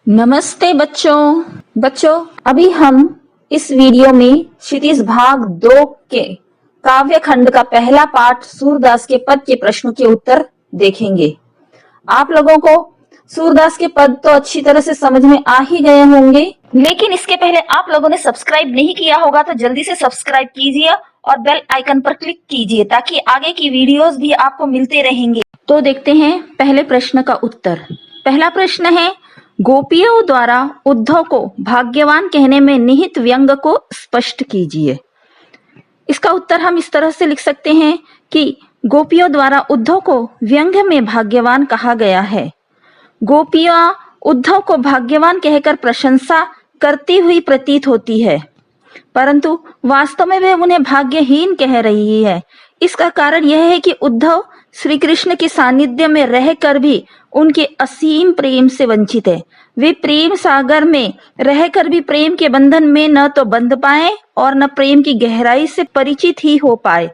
नमस्ते बच्चों अभी हम इस वीडियो में क्षितिज भाग 2 के काव्य खंड का पहला पाठ सूरदास के पद के प्रश्नों के उत्तर देखेंगे। आप लोगों को सूरदास के पद तो अच्छी तरह से समझ में आ ही गए होंगे, लेकिन इसके पहले आप लोगों ने सब्सक्राइब नहीं किया होगा तो जल्दी से सब्सक्राइब कीजिए और बेल आइकन पर क्लिक कीजिए ताकि आगे की वीडियोस भी आपको मिलते रहेंगे। तो देखते हैं पहले प्रश्न का उत्तर। पहला प्रश्न है, गोपियों द्वारा उद्धव को भाग्यवान कहने में निहित व्यंग को स्पष्ट कीजिए। इसका उत्तर हम इस तरह से लिख सकते हैं कि गोपियों द्वारा उद्धव को व्यंग में भाग्यवान कहा गया है। गोपियां उद्धव को भाग्यवान कहकर प्रशंसा करती हुई प्रतीत होती है, परंतु वास्तव में वे उन्हें भाग्यहीन कह रही है। इसका कारण यह है कि उद्धव श्री कृष्ण के सानिध्य में रहकर भी उनके असीम प्रेम से वंचित है। वे प्रेम सागर में रहकर भी प्रेम के बंधन में न तो बंध पाए और न प्रेम की गहराई से परिचित ही हो पाए।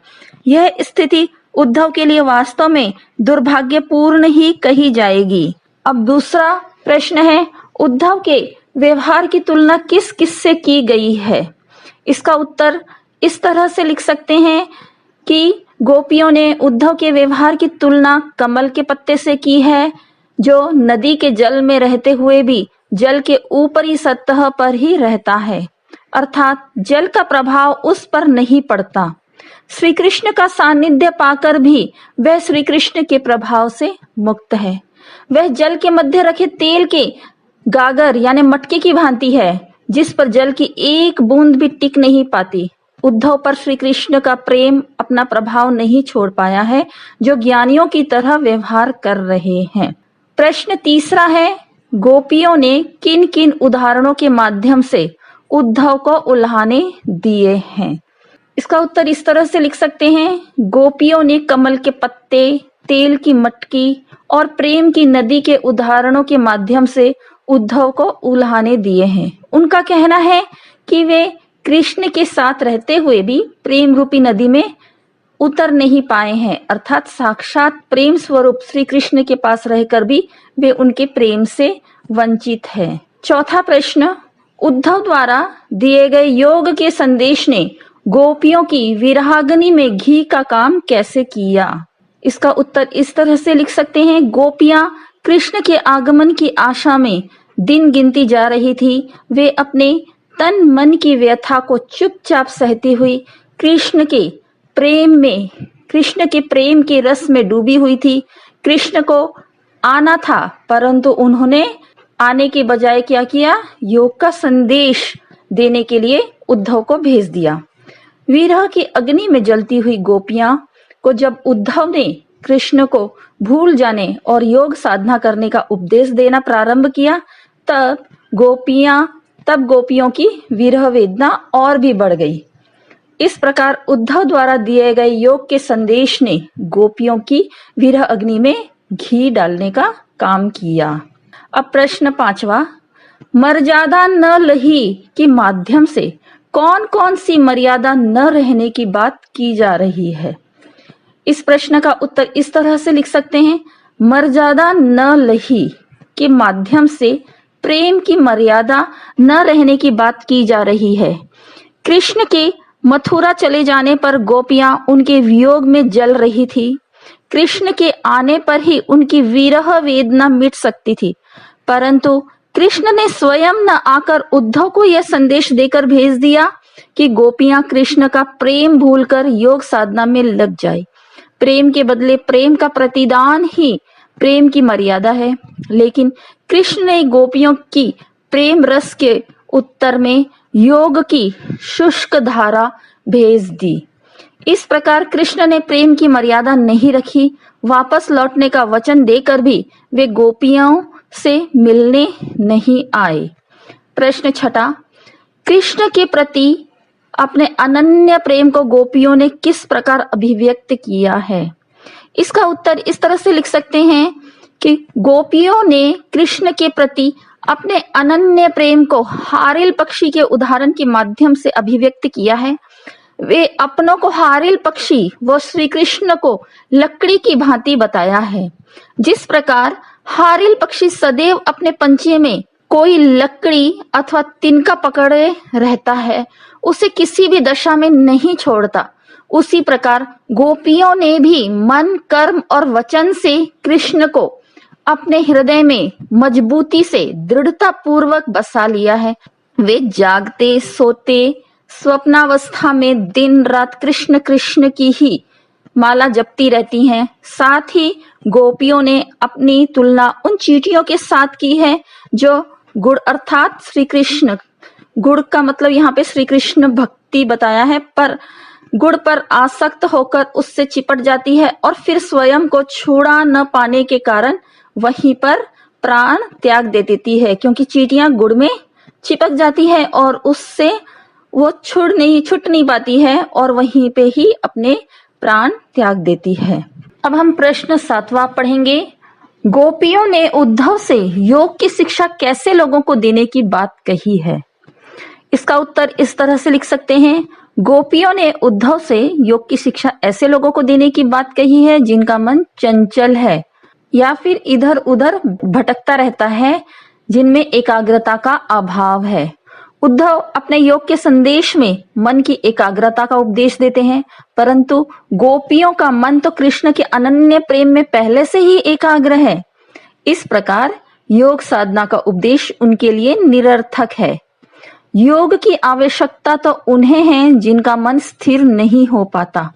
यह स्थिति उद्धव के लिए वास्तव में दुर्भाग्यपूर्ण ही कही जाएगी। अब दूसरा प्रश्न है, उद्धव के व्यवहार की तुलना किस किस से की गई है। इसका उत्तर इस तरह से लिख सकते हैं कि गोपियों ने उद्धव के व्यवहार की तुलना कमल के पत्ते से की है, जो नदी के जल में रहते हुए भी जल के ऊपरी सतह पर ही रहता है, अर्थात जल का प्रभाव उस पर नहीं पड़ता। श्री कृष्ण का सानिध्य पाकर भी वह श्री कृष्ण के प्रभाव से मुक्त है। वह जल के मध्य रखे तेल के गागर यानी मटके की भांति है, जिस पर जल की एक बूंद भी टिक नहीं पाती। उद्धव पर श्री कृष्ण का प्रेम अपना प्रभाव नहीं छोड़ पाया है, जो ज्ञानियों की तरह व्यवहार कर रहे हैं। प्रश्न तीसरा है, गोपियों ने किन किन उदाहरणों के माध्यम से उद्धव को उल्हाने दिए हैं। इसका उत्तर इस तरह से लिख सकते हैं, गोपियों ने कमल के पत्ते, तेल की मटकी और प्रेम की नदी के उदाहरणों के माध्यम से उद्धव को उल्हाने दिए हैं। उनका कहना है कि वे कृष्ण के साथ रहते हुए भी प्रेम रूपी नदी में उतर नहीं पाए हैं, अर्थात साक्षात प्रेम स्वरूप श्री कृष्ण के पास रहकर भी वे उनके प्रेम से वंचित हैं। चौथा प्रश्न, उद्धव द्वारा दिए गए योग के संदेश ने गोपियों की विरहाग्नि में घी का काम कैसे किया। इसका उत्तर इस तरह से लिख सकते हैं, गोपियां कृष्ण के आगमन की आशा में दिन गिनती जा रही थी। वे अपने तन मन की व्यथा को चुपचाप सहती हुई कृष्ण के प्रेम के रस में डूबी हुई थी। कृष्ण को आना था, परंतु उन्होंने आने के बजाय क्या किया, योग का संदेश देने के लिए उद्धव को भेज दिया। विरह की अग्नि में जलती हुई गोपियां को जब उद्धव ने कृष्ण को भूल जाने और योग साधना करने का उपदेश देना प्रारंभ किया, तब गोपियों की विरह वेदना और भी बढ़ गई। इस प्रकार उद्धव द्वारा दिए गए योग के संदेश ने गोपियों की विरह अग्नि में घी डालने का काम किया। अब प्रश्न पांचवा, मर्यादा न लही के माध्यम से कौन कौन सी मर्यादा न रहने की बात की जा रही है। इस प्रश्न का उत्तर इस तरह से लिख सकते हैं, मर्यादा न लही के माध्यम से प्रेम की मर्यादा न रहने की बात की जा रही है। कृष्ण के मथुरा चले जाने पर गोपियां उनके वियोग में जल रही थी। कृष्ण के आने पर ही उनकी विरह वेदना मिट सकती थी, परंतु कृष्ण ने स्वयं न आकर उद्धव को यह संदेश देकर भेज दिया कि गोपियां कृष्ण का प्रेम भूलकर योग साधना में लग जाए। प्रेम के बदले प्रेम का प्रतिदान ही प्रेम की मर्यादा है, लेकिन कृष्ण ने गोपियों की प्रेम रस के उत्तर में योग की शुष्क धारा भेज दी। इस प्रकार कृष्ण ने प्रेम की मर्यादा नहीं रखी। वापस लौटने का वचन देकर भी वे गोपियों से मिलने नहीं आए। प्रश्न छठा, कृष्ण के प्रति अपने अनन्य प्रेम को गोपियों ने किस प्रकार अभिव्यक्त किया है। इसका उत्तर इस तरह से लिख सकते हैं कि गोपियों ने कृष्ण के प्रति अपने अनन्य प्रेम को हारिल पक्षी के उदाहरण के माध्यम से अभिव्यक्त किया है। वे अपनों को हारिल पक्षी व श्री कृष्ण को लकड़ी की भांति बताया है। जिस प्रकार हारिल पक्षी सदैव अपने पंजे में कोई लकड़ी अथवा तिनका पकड़े रहता है, उसे किसी भी दशा में नहीं छोड़ता, उसी प्रकार गोपियों ने भी मन, कर्म और वचन से कृष्ण को अपने हृदय में मजबूती से दृढ़ता पूर्वक बसा लिया है। वे जागते, सोते, स्वप्नावस्था में दिन रात कृष्ण कृष्ण की ही माला जपती रहती हैं। साथ ही गोपियों ने अपनी तुलना उन चींटियों के साथ की है जो गुड़ अर्थात श्री कृष्ण, गुड़ का मतलब यहाँ पे श्री कृष्ण भक्ति बताया है, पर गुड़ पर आसक्त होकर उससे चिपट जाती है और फिर स्वयं को छुड़ा न पाने के कारण वहीं पर प्राण त्याग दे देती है, क्योंकि चींटियां गुड़ में चिपक जाती है और उससे वो छूट नहीं पाती है और वहीं पे ही अपने प्राण त्याग देती है। अब हम प्रश्न 7वां पढ़ेंगे। गोपियों ने उद्धव से योग की शिक्षा कैसे लोगों को देने की बात कही है? इसका उत्तर इस तरह से लिख सकते हैं, गोपियों ने उद्धव से योग की शिक्षा ऐसे लोगों को देने की बात कही है जिनका मन चंचल है या फिर इधर उधर भटकता रहता है, जिनमें एकाग्रता का अभाव है। उद्धव अपने योग के संदेश में मन की एकाग्रता का उपदेश देते हैं, परंतु गोपियों का मन तो कृष्ण के अनन्य प्रेम में पहले से ही एकाग्र है। इस प्रकार योग साधना का उपदेश उनके लिए निरर्थक है। योग की आवश्यकता तो उन्हें है जिनका मन स्थिर नहीं हो पाता,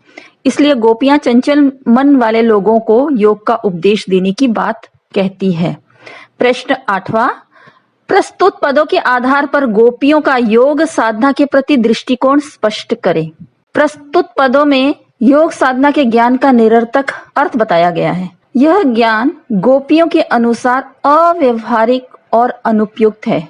इसलिए गोपियां चंचल मन वाले लोगों को योग का उपदेश देने की बात कहती है। प्रश्न 8वां, प्रस्तुत पदों के आधार पर गोपियों का योग साधना के प्रति दृष्टिकोण स्पष्ट करें। प्रस्तुत पदों में योग साधना के ज्ञान का निरर्थक अर्थ बताया गया है। यह ज्ञान गोपियों के अनुसार अव्यवहारिक और अनुपयुक्त है।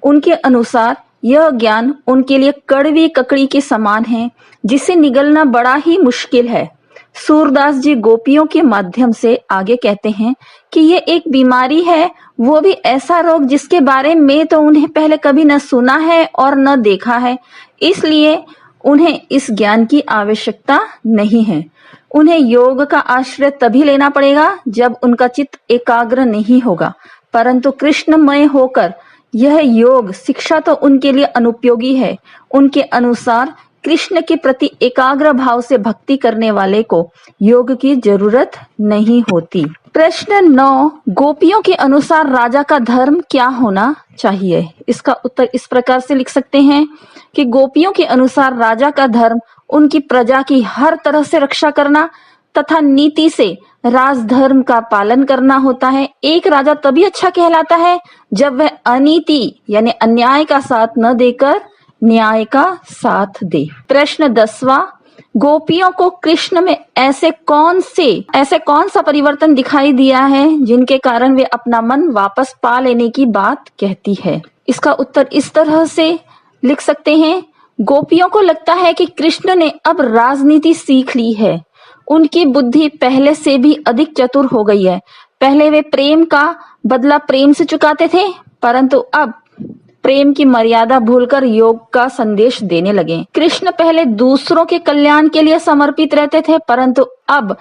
उनके अनुसार यह ज्ञान उनके लिए कड़वी ककड़ी के समान है, जिसे निगलना बड़ा ही मुश्किल है। सूरदास जी गोपियों के माध्यम से आगे कहते हैं कि ये एक बीमारी है, वो भी ऐसा रोग जिसके बारे में तो उन्हें पहले कभी न सुना है और न देखा है, इसलिए उन्हें इस ज्ञान की आवश्यकता नहीं है। उन्हें योग का आश्रय तभी लेना पड़ेगा जब उनका चित्त एकाग्र नहीं होगा, परंतु कृष्णमय होकर यह योग शिक्षा तो उनके लिए अनुपयोगी है। उनके अनुसार कृष्ण के प्रति एकाग्र भाव से भक्ति करने वाले को योग की जरूरत नहीं होती। प्रश्न 9, गोपियों के अनुसार राजा का धर्म क्या होना चाहिए? इसका उत्तर इस प्रकार से लिख सकते हैं कि गोपियों के अनुसार राजा का धर्म उनकी प्रजा की हर तरह से रक्षा करना तथा नीति से राजधर्म का पालन करना होता है। एक राजा तभी अच्छा कहलाता है जब वह अनीति यानी अन्याय का साथ न देकर न्याय का साथ दे। प्रश्न 10वां, गोपियों को कृष्ण में ऐसे कौन सा परिवर्तन दिखाई दिया है जिनके कारण वे अपना मन वापस पा लेने की बात कहती है? इसका उत्तर इस तरह से लिख सकते हैं, गोपियों को लगता है कि कृष्ण ने अब राजनीति सीख ली है। उनकी बुद्धि पहले से भी अधिक चतुर हो गई है। पहले वे प्रेम का बदला प्रेम से चुकाते थे, परंतु अब प्रेम की मर्यादा भूलकर योग का संदेश देने लगे। कृष्ण पहले दूसरों के कल्याण के लिए समर्पित रहते थे, परंतु अब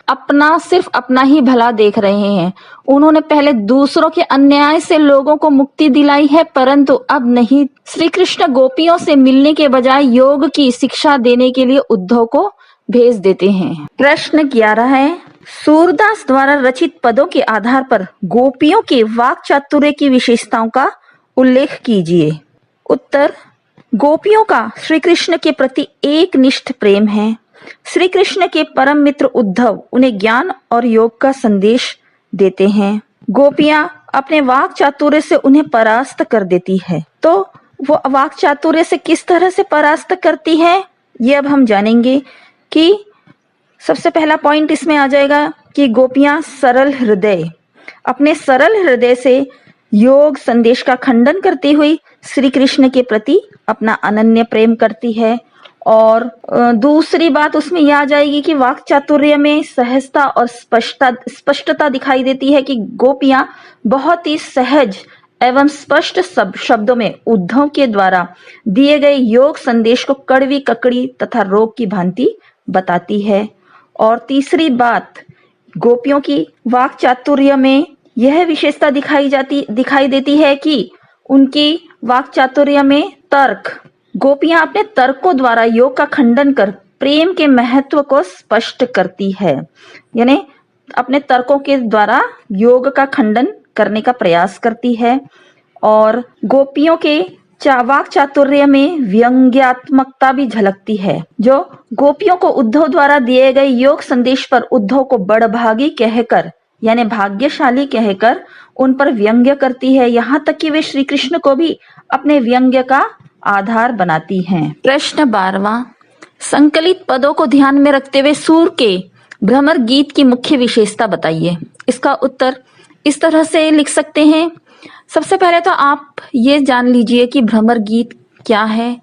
सिर्फ अपना ही भला देख रहे हैं। उन्होंने पहले दूसरों के अन्याय से लोगों को मुक्ति दिलाई है, परंतु अब नहीं। श्री कृष्ण गोपियों से मिलने के बजाय योग की शिक्षा देने के लिए उद्धव को भेज देते हैं। प्रश्न 11 है, सूरदास द्वारा रचित पदों के आधार पर गोपियों के वाक चातुर्य की विशेषताओं का उल्लेख कीजिए। उत्तर, गोपियों का श्री कृष्ण के प्रति एक निष्ठ प्रेम है। श्री कृष्ण के परम मित्र उद्धव उन्हें ज्ञान और योग का संदेश देते हैं। गोपियां अपने वाक चातुर्य से उन्हें परास्त कर देती है। तो वो वाक चातुर्य से किस तरह से परास्त करती है, ये अब हम जानेंगे। कि सबसे पहला पॉइंट इसमें आ जाएगा कि गोपियां अपने सरल हृदय से योग संदेश का खंडन करती हुई श्री कृष्ण के प्रति अपना अनन्य प्रेम करती है। और दूसरी बात उसमें यह आ जाएगी कि वाक चातुर्य में सहजता और स्पष्टता दिखाई देती है कि गोपियां बहुत ही सहज एवं स्पष्ट शब्दों में उद्धव के द्वारा दिए गए योग संदेश को कड़वी ककड़ी तथा रोग की भांति बताती है। और तीसरी बात, गोपियों की वाक चातुर्य में यह विशेषता दिखाई देती है कि उनकी वाक चातुर्य में तर्क। गोपियां अपने तर्कों द्वारा योग का खंडन कर प्रेम के महत्व को स्पष्ट करती है, यानी अपने तर्कों के द्वारा योग का खंडन करने का प्रयास करती है। और गोपियों के वाक चातुर्य में व्यंग्यात्मकता भी झलकती है, जो गोपियों को उद्धव द्वारा दिए गए योग संदेश पर उद्धव को बड़भागी कहकर यानी भाग्यशाली कहकर उन पर व्यंग्य करती है। यहाँ तक कि वे श्री कृष्ण को भी अपने व्यंग्य का आधार बनाती हैं। प्रश्न 12वां, संकलित पदों को ध्यान में रखते हुए सूर के भ्रमर गीत की मुख्य विशेषता बताइए। इसका उत्तर इस तरह से लिख सकते हैं। सबसे पहले तो आप ये जान लीजिए कि भ्रमर गीत क्या है।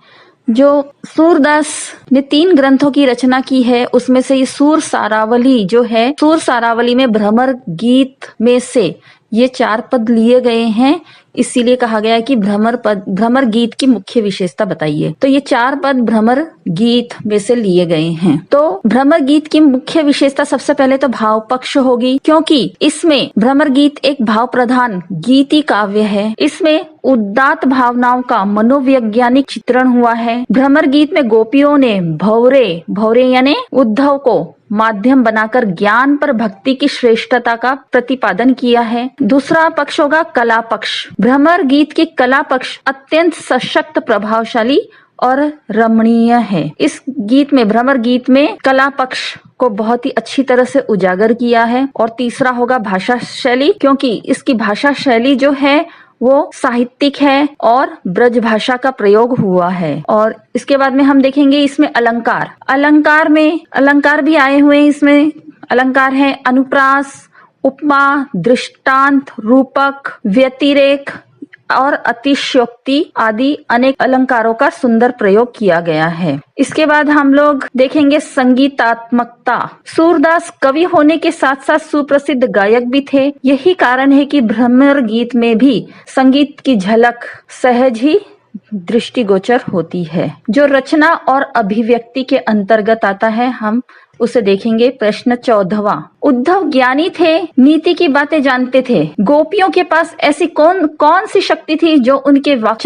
जो सूरदास ने 3 ग्रंथों की रचना की है, उसमें से ये सूर सारावली जो है, सूर सारावली में भ्रमर गीत में से ये 4 पद लिए गए हैं, इसीलिए कहा गया है कि भ्रमर गीत की मुख्य विशेषता बताइए। तो ये 4 पद भ्रमर गीत में से लिए गए हैं। तो भ्रमर गीत की मुख्य विशेषता सबसे पहले तो भाव पक्ष होगी, क्योंकि इसमें भ्रमर गीत एक भाव प्रधान गीति काव्य है। इसमें उदात्त भावनाओं का मनोवैज्ञानिक चित्रण हुआ है। भ्रमर गीत में गोपियों ने भौरे यानी उद्धव को माध्यम बनाकर ज्ञान पर भक्ति की श्रेष्ठता का प्रतिपादन किया है। दूसरा पक्ष होगा कला पक्ष। भ्रमर गीत की कला पक्ष अत्यंत सशक्त, प्रभावशाली और रमणीय है। इस गीत में भ्रमर गीत में कला पक्ष को बहुत ही अच्छी तरह से उजागर किया है। और तीसरा होगा भाषा शैली, क्योंकि इसकी भाषा शैली जो है वो साहित्यिक है और ब्रज भाषा का प्रयोग हुआ है। और इसके बाद में हम देखेंगे इसमें अलंकार भी आए हुए हैं। इसमें अलंकार है अनुप्रास, उपमा, दृष्टांत, रूपक, व्यतिरेक और अतिशयोक्ति आदि अनेक अलंकारों का सुंदर प्रयोग किया गया है। इसके बाद हम लोग देखेंगे संगीतात्मकता। सूरदास कवि होने के साथ साथ सुप्रसिद्ध गायक भी थे। यही कारण है कि भ्रमर गीत में भी संगीत की झलक सहज ही दृष्टिगोचर होती है। जो रचना और अभिव्यक्ति के अंतर्गत आता है, हम उसे देखेंगे। प्रश्न 14वां, उद्धव ज्ञानी थे, नीति की बातें जानते थे। गोपियों के पास ऐसी कौन सी शक्ति थी जो उनके वाक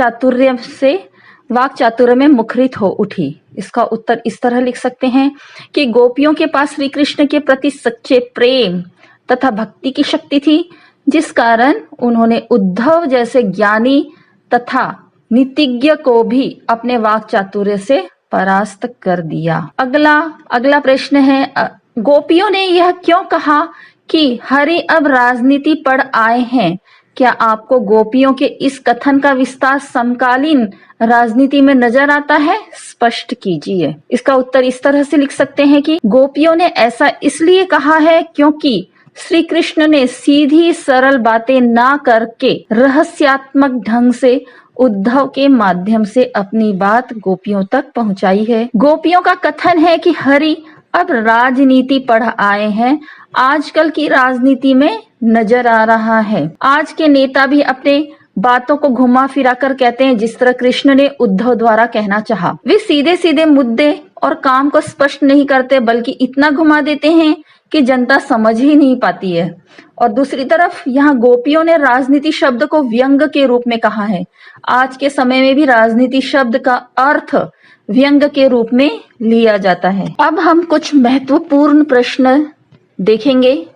चातुर्य में मुखरित हो उठी। इसका उत्तर इस तरह लिख सकते हैं कि गोपियों के पास श्री कृष्ण के प्रति सच्चे प्रेम तथा भक्ति की शक्ति थी, जिस कारण उन्होंने उद्धव जैसे ज्ञानी तथा नीतिज्ञ को भी अपने वाक चातुर्य से परास्त कर दिया। अगला प्रश्न है, गोपियों ने यह क्यों कहा कि हरि अब राजनीति पढ़ आए हैं? क्या आपको गोपियों के इस कथन का विस्तार समकालीन राजनीति में नजर आता है? स्पष्ट कीजिए। इसका उत्तर इस तरह से लिख सकते हैं कि गोपियों ने ऐसा इसलिए कहा है क्योंकि श्री कृष्ण ने सीधी सरल बातें ना करके रहस्यात्मक ढंग से उद्धव के माध्यम से अपनी बात गोपियों तक पहुंचाई है। गोपियों का कथन है कि हरि अब राजनीति पढ़ आए हैं, आजकल की राजनीति में नजर आ रहा है। आज के नेता भी अपने बातों को घुमा फिरा कर कहते हैं, जिस तरह कृष्ण ने उद्धव द्वारा कहना चाहा। वे सीधे सीधे मुद्दे और काम को स्पष्ट नहीं करते, बल्कि इतना घुमा देते हैं कि जनता समझ ही नहीं पाती है। और दूसरी तरफ यहाँ गोपियों ने राजनीति शब्द को व्यंग के रूप में कहा है। आज के समय में भी राजनीति शब्द का अर्थ व्यंग के रूप में लिया जाता है। अब हम कुछ महत्वपूर्ण प्रश्न देखेंगे।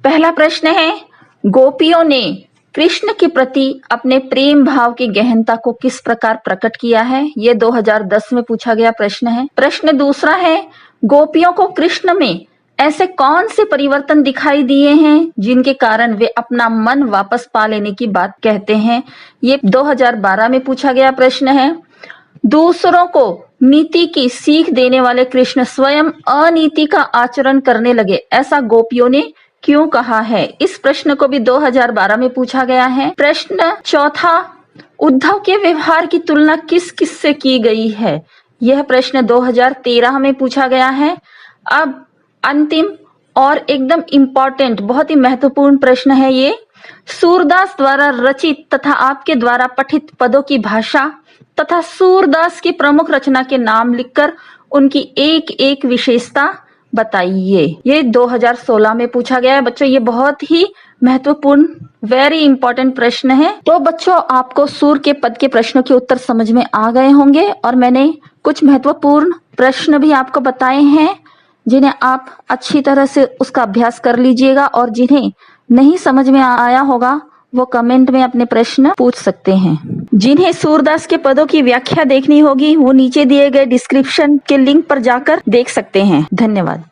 पहला प्रश्न है, गोपियों ने कृष्ण के प्रति अपने प्रेम भाव की गहनता को किस प्रकार प्रकट किया है? ये 2010 में पूछा गया प्रश्न है। प्रश्न दूसरा है, गोपियों को कृष्ण में ऐसे कौन से परिवर्तन दिखाई दिए हैं जिनके कारण वे अपना मन वापस पा लेने की बात कहते हैं? ये 2012 में पूछा गया प्रश्न है। दूसरों को नीति की सीख देने वाले कृष्ण स्वयं अनीति का आचरण करने लगे, ऐसा गोपियों ने क्यों कहा है? इस प्रश्न को भी 2012 में पूछा गया है। प्रश्न चौथा, उद्धव के व्यवहार की तुलना किस किस से की गई है? यह प्रश्न 2013 में पूछा गया है। अब अंतिम और एकदम इम्पोर्टेंट, बहुत ही महत्वपूर्ण प्रश्न है ये। सूरदास द्वारा रचित तथा आपके द्वारा पठित पदों की भाषा तथा सूरदास की प्रमुख रचना के नाम लिखकर उनकी एक एक विशेषता बताइए। ये 2016 में पूछा गया है। बच्चों, ये बहुत ही महत्वपूर्ण वेरी इंपॉर्टेंट प्रश्न है। तो बच्चों, आपको सूर के पद के प्रश्नों के उत्तर समझ में आ गए होंगे और मैंने कुछ महत्वपूर्ण प्रश्न भी आपको बताए हैं जिन्हें आप अच्छी तरह से उसका अभ्यास कर लीजिएगा, और जिन्हें नहीं समझ में आया होगा वो कमेंट में अपने प्रश्न पूछ सकते हैं। जिन्हें सूरदास के पदों की व्याख्या देखनी होगी वो नीचे दिए गए डिस्क्रिप्शन के लिंक पर जाकर देख सकते हैं। धन्यवाद।